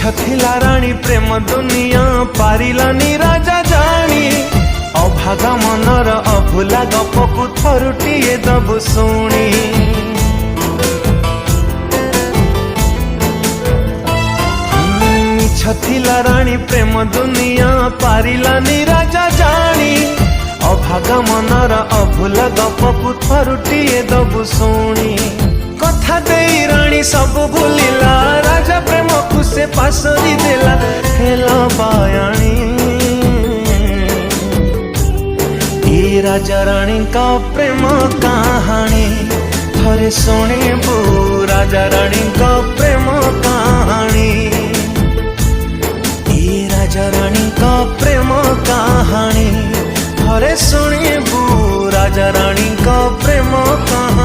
थिला राणी प्रेम दुनिया पारिलानी राजा जानी अभागा मनर अभुला गपकु थरुटिए दबु शुणी थिला राणी प्रेम दुनिया पारिलानी राजा जानी अभागा मनर अभुला गपकु थरुटिए दबु शुणी कथा देई राणी सब भूलिला राजा प्रेम को से पासरी देला हेला बायाणी ये राजा रानी का प्रेम कहानी थरे शुणिबू राजा रानी का प्रेम कहानी ये राजा रानी का प्रेम कहानी थरे शुणिबू राजा रानी का प्रेम कहानी।